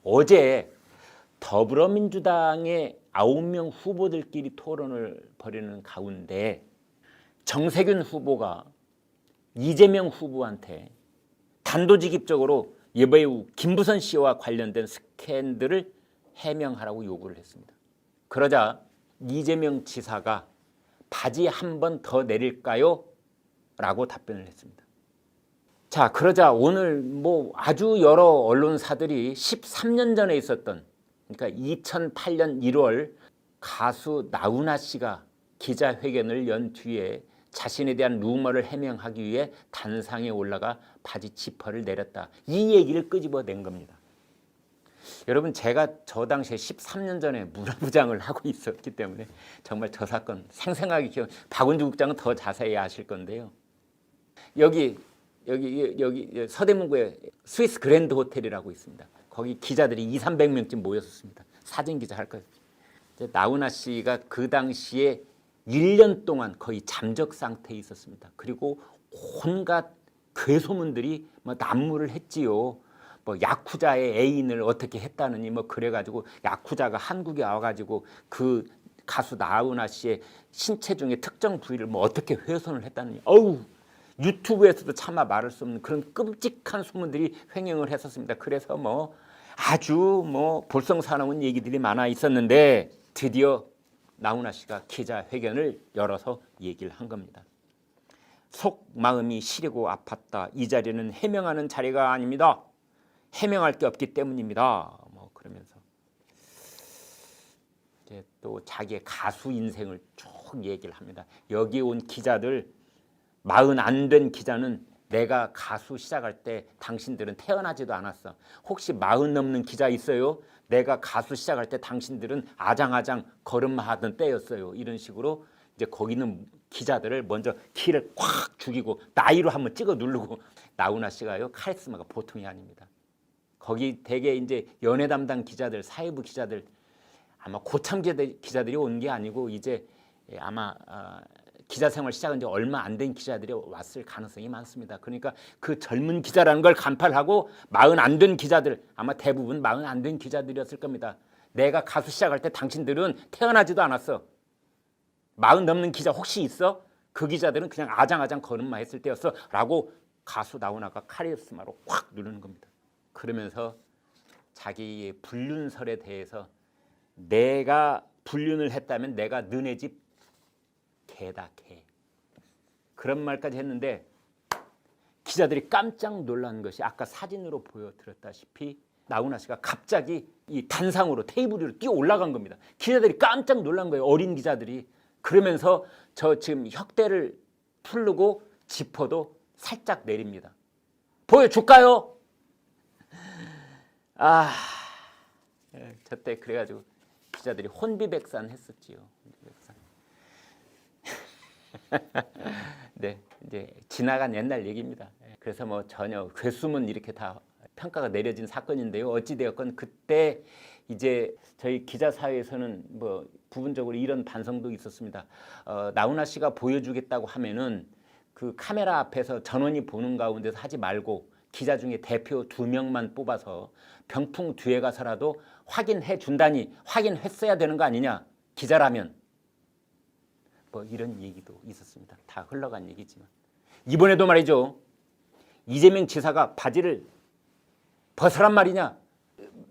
어제 더불어민주당의 9명 후보들끼리 토론을 벌이는 가운데 정세균 후보가 이재명 후보한테 단도직입적으로 여배우 김부선 씨와 관련된 스캔들을 해명하라고 요구를 했습니다. 그러자 이재명 지사가 바지 한 번 더 내릴까요? 라고 답변을 했습니다. 자, 그러자 오늘 아주 여러 언론사들이 13년 전에 있었던, 그러니까 2008년 1월 가수 나훈아 씨가 기자회견을 연 뒤에 자신에 대한 루머를 해명하기 위해 단상에 올라가 바지 지퍼를 내렸다. 이 얘기를 끄집어낸 겁니다. 여러분, 제가 저 당시에 13년 전에 문화부장을 하고 있었기 때문에 정말 저 사건 생생하게 박은주 국장은 더 자세히 아실 건데요. 여기 서대문구에 스위스 그랜드 호텔이라고 있습니다. 거기 기자들이 200~300명쯤 모였었습니다. 사진 기자 할 거예요. 나훈아 씨가 그 당시에 1년 동안 거의 잠적 상태에 있었습니다. 그리고 온갖 괴소문들이 난무를 했지요. 야쿠자의 애인을 어떻게 했다느니 그래가지고 야쿠자가 한국에 와가지고 그 가수 나훈아 씨의 신체 중에 특정 부위를 어떻게 훼손을 했다느니, 유튜브에서도 차마 말할 수 없는 그런 끔찍한 소문들이 횡행을 했었습니다. 그래서 아주 볼썽사나운 얘기들이 많아 있었는데 드디어 나훈아 씨가 기자회견을 열어서 얘기를 한 겁니다. 속 마음이 시리고 아팠다. 이 자리는 해명하는 자리가 아닙니다. 해명할 게 없기 때문입니다. 그러면서 이제 또 자기의 가수 인생을 쭉 얘기를 합니다. 여기 온 기자들 40 안 된 기자는 내가 가수 시작할 때 당신들은 태어나지도 않았어. 혹시 40 넘는 기자 있어요? 내가 가수 시작할 때 당신들은 아장아장 걸음마하던 때였어요. 이런 식으로 이제 거기 있는 기자들을 먼저 키를 꽉 죽이고 나이로 한번 찍어 누르고. 나훈아 씨가요, 카리스마가 보통이 아닙니다. 거기 대개 이제 연예 담당 기자들, 사회부 기자들, 아마 고참 기자들이 온 게 아니고 이제 아마 기자 생활 시작한 지 얼마 안 된 기자들이 왔을 가능성이 많습니다. 그러니까 그 젊은 기자라는 걸 간파하고 40 안 된 기자들, 아마 대부분 40 안 된 기자들이었을 겁니다. 내가 가수 시작할 때 당신들은 태어나지도 않았어. 40 넘는 기자 혹시 있어? 그 기자들은 그냥 아장아장 걸음마 했을 때였어. 라고 가수 나훈아가 카리스마로 확 누르는 겁니다. 그러면서 자기의 불륜설에 대해서 내가 불륜을 했다면 내가 너네 집 개다 개. 그런 말까지 했는데 기자들이 깜짝 놀란 것이 아까 사진으로 보여드렸다시피 나훈아 씨가 갑자기 이 단상으로 테이블 위로 뛰어 올라간 겁니다. 기자들이 깜짝 놀란 거예요. 어린 기자들이. 그러면서 저 지금 혁대를 풀르고 지퍼도 살짝 내립니다. 보여줄까요? 저때 그래가지고 기자들이 혼비백산 했었지요. 혼비백산. 네, 이제 지나간 옛날 얘기입니다. 그래서 전혀 괴수문 이렇게 다 평가가 내려진 사건인데요. 어찌되었건 그때 이제 저희 기자 사회에서는 부분적으로 이런 반성도 있었습니다. 나훈아 씨가 보여주겠다고 하면은 그 카메라 앞에서 전원이 보는 가운데서 하지 말고 기자 중에 대표 2명만 뽑아서 병풍 뒤에 가서라도 확인해 준다니 확인했어야 되는 거 아니냐, 기자라면. 이런 얘기도 있었습니다. 다 흘러간 얘기지만 이번에도 말이죠, 이재명 지사가 바지를 벗으란 말이냐,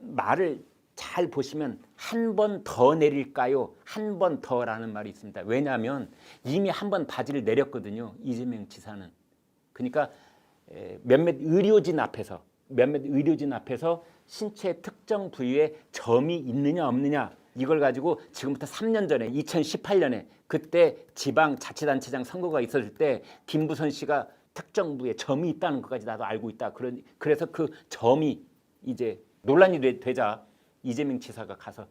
말을 잘 보시면 한 번 더 내릴까요? 한 번 더라는 말이 있습니다. 왜냐하면 이미 한 번 바지를 내렸거든요, 이재명 지사는. 그러니까 몇몇 의료진 앞에서 신체 특정 부위에 점이 있느냐 없느냐, 이걸 가지고 지금부터 3년 전에 2018년에 그때 지방자치단체장 선거가 있었을 때 김부선 씨가 특정 부위에 점이 있다는 것까지 나도 알고 있다. 그래서 그 점이 이제 논란이 되자 이재명 지사가 가서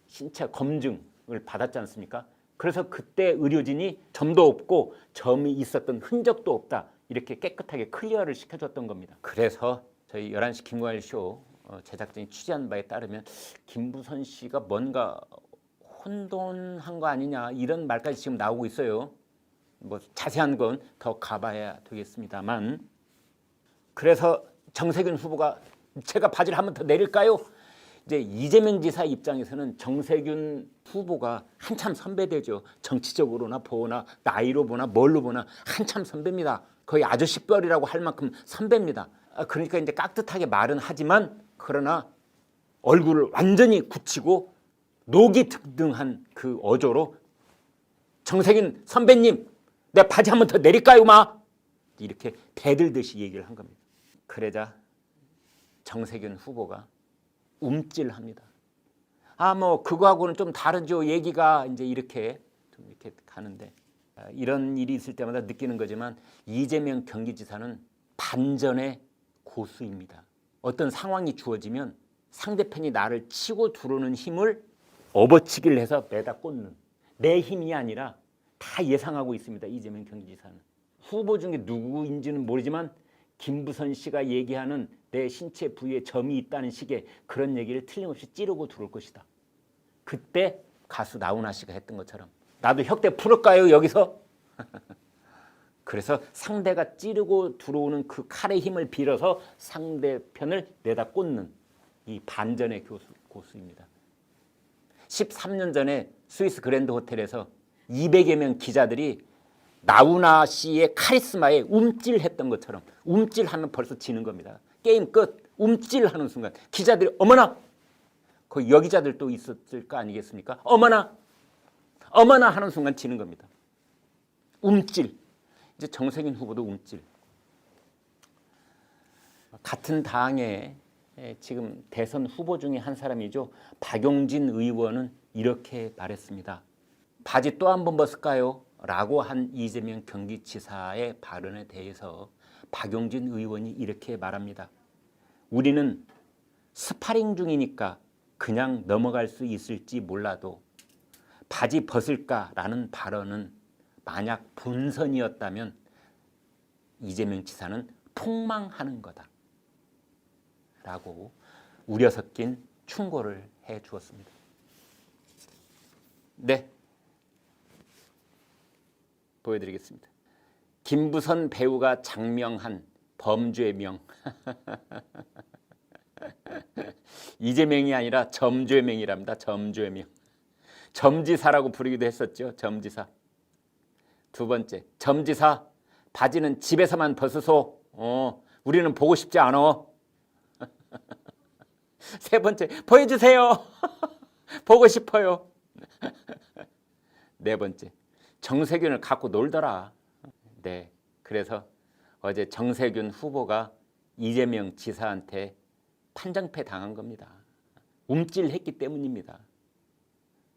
신체 검증을 받았지 않습니까? 그래서 그때 의료진이 점도 없고 점이 있었던 흔적도 없다, 이렇게 깨끗하게 클리어를 시켜줬던 겁니다. 그래서 저희 11시 김광일 쇼 제작진이 취재한 바에 따르면 김부선 씨가 뭔가 혼돈한 거 아니냐, 이런 말까지 지금 나오고 있어요. 자세한 건 더 가봐야 되겠습니다만, 그래서 정세균 후보가 제가 바지를 한 번 더 내릴까요? 이제 이재명 지사 입장에서는 정세균 후보가 한참 선배되죠. 정치적으로나 보나 나이로 보나 뭘로 보나 한참 선배입니다. 거의 아저씨뻘이라고 할 만큼 선배입니다. 그러니까 이제 깍듯하게 말은 하지만 그러나 얼굴을 완전히 굳히고 녹이 등등한 그 어조로 정세균 선배님 내 바지 한 번 더 내릴까요 마? 이렇게 대들듯이 얘기를 한 겁니다. 그러자 정세균 후보가 움찔합니다. 뭐 그거하고는 좀 다르죠. 얘기가 이제 이렇게 좀 이렇게 가는데 이런 일이 있을 때마다 느끼는 거지만 이재명 경기지사는 반전의 고수입니다. 어떤 상황이 주어지면 상대편이 나를 치고 들어오는 힘을 업어치기를 해서 매다 꽂는 내 힘이 아니라 다 예상하고 있습니다. 이재명 경기지사는. 후보 중에 누구인지는 모르지만 김부선 씨가 얘기하는 내 신체 부위에 점이 있다는 식의 그런 얘기를 틀림없이 찌르고 들어올 것이다. 그때 가수 나훈아 씨가 했던 것처럼 나도 혁대 풀을까요 여기서? 그래서 상대가 찌르고 들어오는 그 칼의 힘을 빌어서 상대편을 내다 꽂는 이 반전의 고수입니다. 13년 전에 스위스 그랜드 호텔에서 200여 명 기자들이 나훈아 씨의 카리스마에 움찔했던 것처럼 움찔하면 벌써 지는 겁니다. 게임 끝. 움찔하는 순간 기자들이 어머나 그 여기자들도 있었을 거 아니겠습니까? 어머나 하는 순간 지는 겁니다. 움찔. 이제 정세균 후보도 움찔. 같은 당의 지금 대선 후보 중에 한 사람이죠. 박용진 의원은 이렇게 말했습니다. 바지 또 한 번 벗을까요? 라고 한 이재명 경기지사의 발언에 대해서 박용진 의원이 이렇게 말합니다. 우리는 스파링 중이니까 그냥 넘어갈 수 있을지 몰라도 바지 벗을까라는 발언은 만약 본선이었다면 이재명 지사는 폭망하는 거다. 라고 우려 섞인 충고를 해 주었습니다. 네. 보여드리겠습니다. 김부선 배우가 장명한 범죄의 명. 이재명이 아니라 점주의 명이랍니다. 점주의 명. 점지사라고 부르기도 했었죠. 점지사. 두 번째, 점지사 바지는 집에서만 벗으소. 우리는 보고 싶지 않어. 세 번째, 보여주세요. 보고 싶어요. 네 번째, 정세균을 갖고 놀더라. 네, 그래서 어제 정세균 후보가 이재명 지사한테 판정패 당한 겁니다. 움찔했기 때문입니다.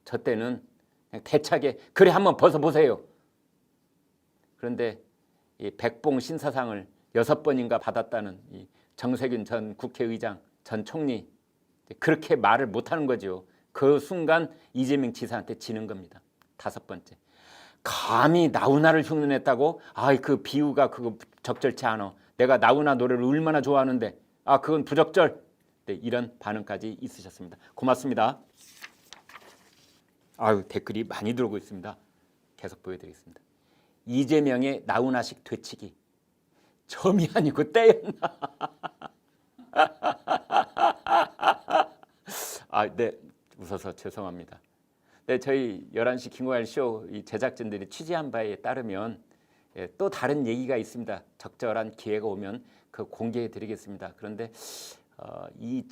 저 때는 그냥 대차게 그래 한번 벗어보세요. 그런데 이 백봉 신사상을 6번인가 받았다는 이 정세균 전 국회의장, 전 총리 그렇게 말을 못하는 거죠. 그 순간 이재명 지사한테 지는 겁니다. 5번째, 감히 나훈아를 흉내냈다고? 그 비유가 그거 적절치 않아. 내가 나훈아 노래를 얼마나 좋아하는데 그건 부적절. 네, 이런 반응까지 있으셨습니다. 고맙습니다. 댓글이 많이 들어오고 있습니다. 계속 보여드리겠습니다. 이재명의 나훈아식 되치기. 점이 아니고 때였나? 네, 웃어서 죄송합니다. 네, 저희 11시 김광일 쇼 이 제작진들이 취재한 바에 따르면 또 다른 얘기가 있습니다. 적절한 기회가 오면 그 공개해 드리겠습니다. 그런데 이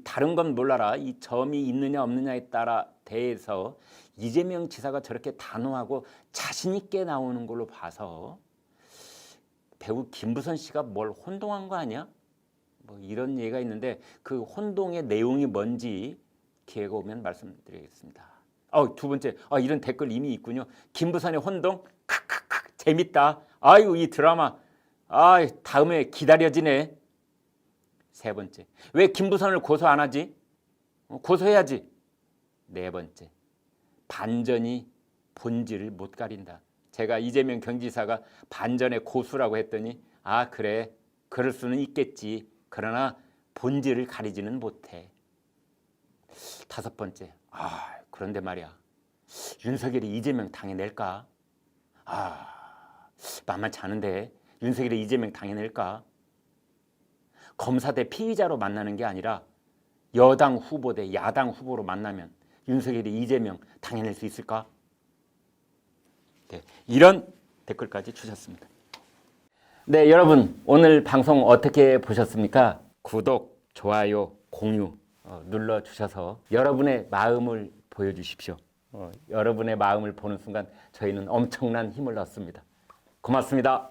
다른 건 몰라라. 이 점이 있느냐 없느냐에 따라 대해서 이재명 지사가 저렇게 단호하고 자신 있게 나오는 걸로 봐서 배우 김부선 씨가 뭘 혼동한 거 아니야? 뭐 이런 얘기가 있는데 그 혼동의 내용이 뭔지 기회가 오면 말씀드리겠습니다. 두 번째, 이런 댓글 이미 있군요. 김부선의 혼동, 크크크 재밌다. 이 드라마, 다음에 기다려지네. 세 번째, 왜 김부선을 고소 안 하지? 고소해야지. 네 번째, 반전이 본질을 못 가린다. 제가 이재명 경기지사가 반전의 고수라고 했더니 그래, 그럴 수는 있겠지. 그러나 본질을 가리지는 못해. 5번째, 그런데 말이야, 윤석열이 이재명 당해낼까? 만만치 않은데 윤석열이 이재명 당해낼까? 검사 대 피의자로 만나는 게 아니라 여당 후보 대 야당 후보로 만나면 윤석열이 이재명 당해낼 수 있을까? 네, 이런 댓글까지 주셨습니다. 네, 여러분 오늘 방송 어떻게 보셨습니까? 구독, 좋아요, 공유 눌러주셔서 여러분의 마음을 보여주십시오. 여러분의 마음을 보는 순간 저희는 엄청난 힘을 얻습니다. 고맙습니다.